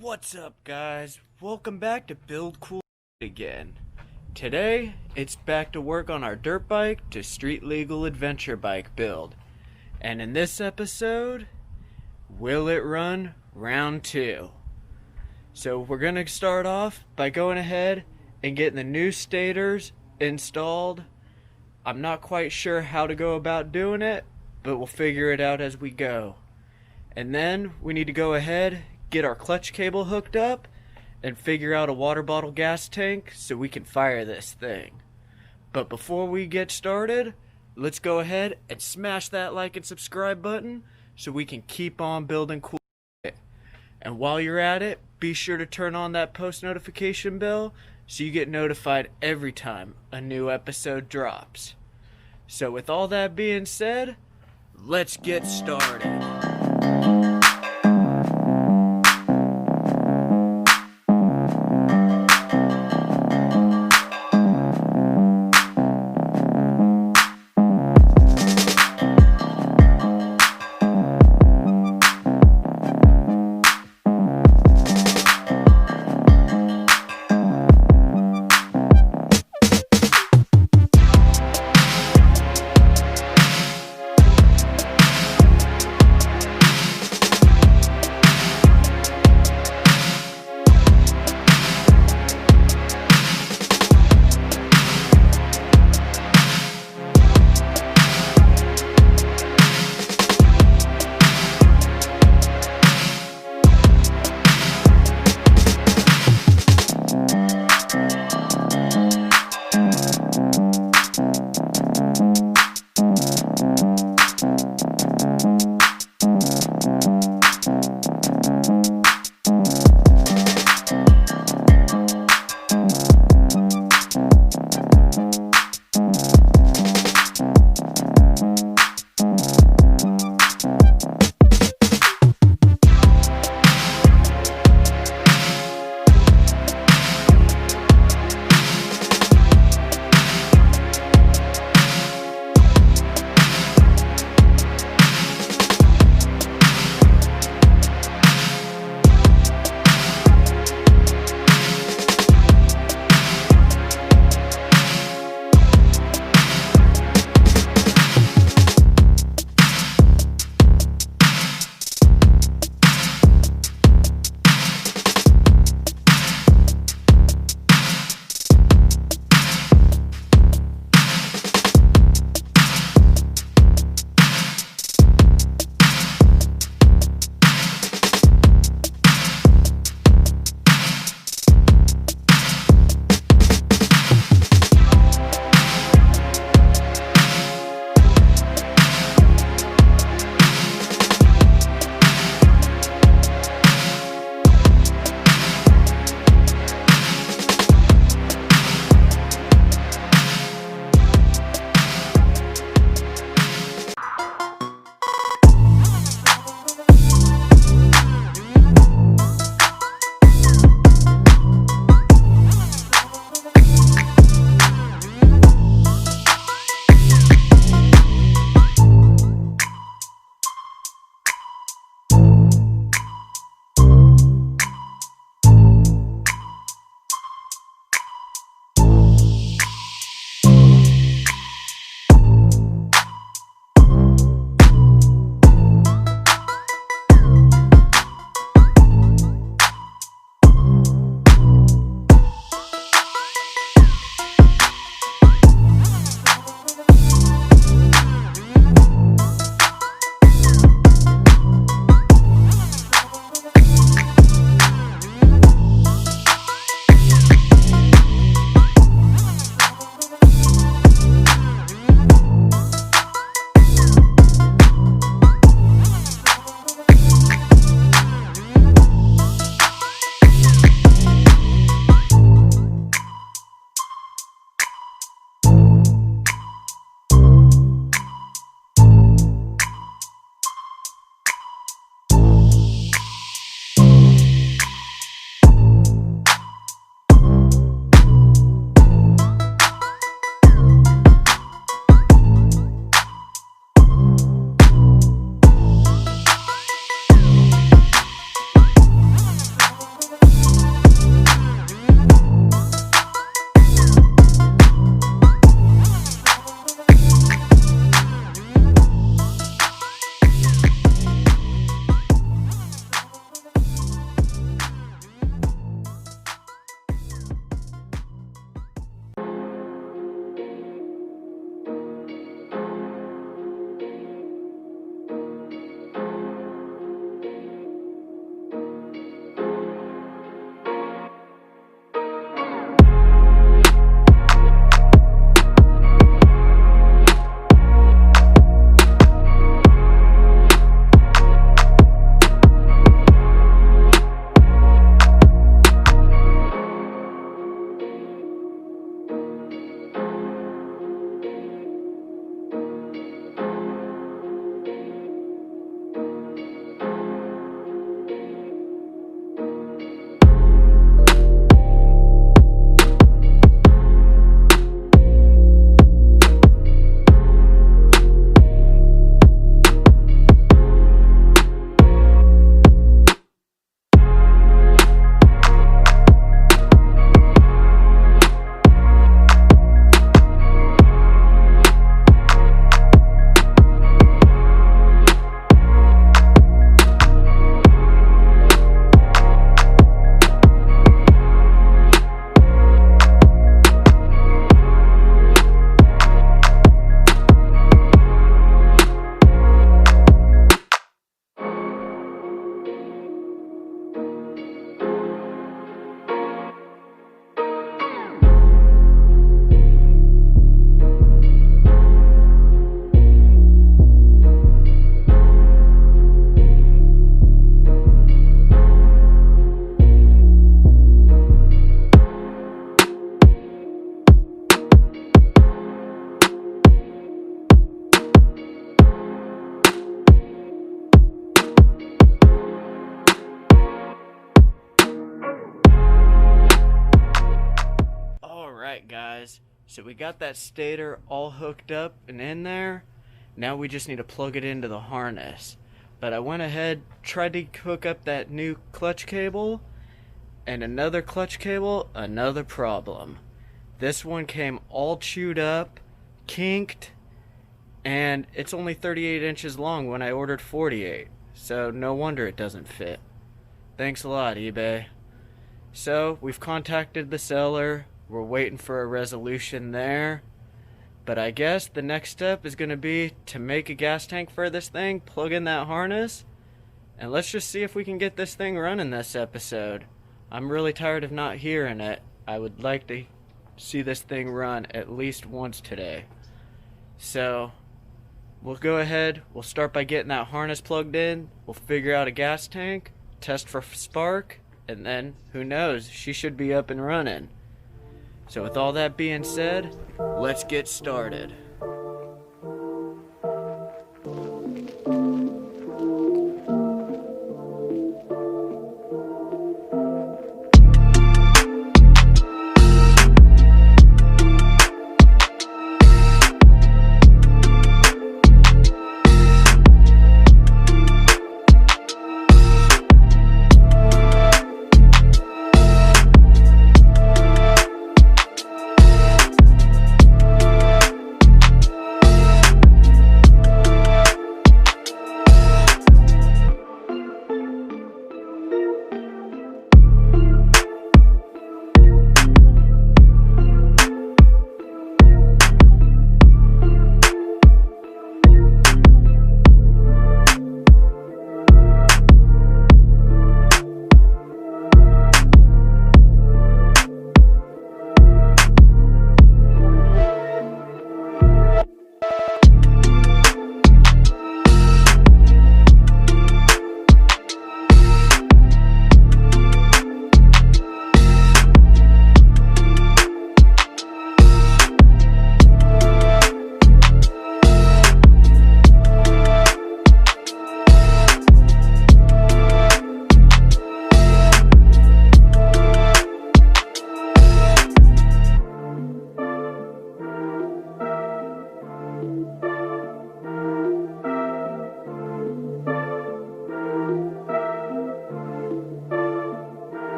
What's up, guys? Welcome back to Build Cool again. Today, it's back to work on our dirt bike to street legal adventure bike build. And in this episode, will it run round 2? So we're going to start off by going ahead and getting the new stators installed. I'm not quite sure how to go about doing it, but we'll figure it out as we go. And then we need to go ahead, get our clutch cable hooked up, and figure out a water bottle gas tank so we can fire this thing. But before we get started, let's go ahead and smash that like and subscribe button so we can keep on building cool shit. And while you're at it, be sure to turn on that post notification bell so you get notified every time a new episode drops. So with all that being said, let's get started. guys, so we got that stator all hooked up and in there. Now we just need to plug it into the harness. But I went ahead, tried to hook up that new clutch cable, and another clutch cable, another problem. This one came all chewed up, kinked, and it's only 38 inches long when I ordered 48. So no wonder it doesn't fit. Thanks a lot, eBay. So we've contacted the seller. We're waiting for a resolution there. But I guess the next step is going to be to make a gas tank for this thing, plug in that harness, and let's just see if we can get this thing running this episode. I'm really tired of not hearing it. I would like to see this thing run at least once today. So we'll go ahead, we'll start by getting that harness plugged in, we'll figure out a gas tank, test for spark, and then, who knows, she should be up and running. So with all that being said, let's get started.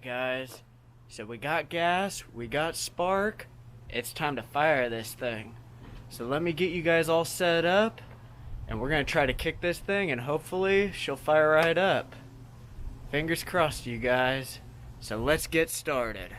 Guys, so we got gas, we got spark, it's time to fire this thing. So let me get you guys all set up, and we're gonna try to kick this thing, and hopefully she'll fire right up. Fingers crossed, you guys. So let's get started.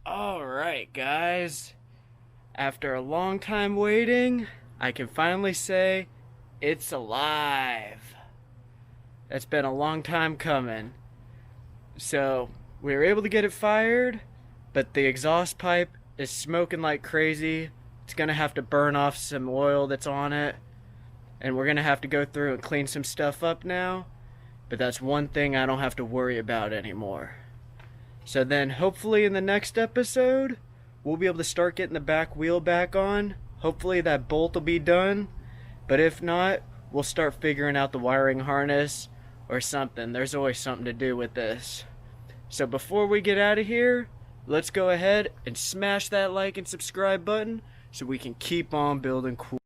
Alright guys, after a long time waiting, I can finally say it's alive. That's been a long time coming. So we were able to get it fired, but the exhaust pipe is smoking like crazy. It's gonna have to burn off some oil that's on it, and we're gonna have to go through and clean some stuff up now, but that's one thing I don't have to worry about anymore. So then hopefully in the next episode, we'll be able to start getting the back wheel back on. Hopefully that bolt will be done. But if not, we'll start figuring out the wiring harness or something. There's always something to do with this. So before we get out of here, let's go ahead and smash that like and subscribe button so we can keep on building cool.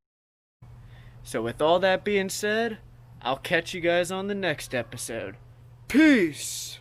So with all that being said, I'll catch you guys on the next episode. Peace!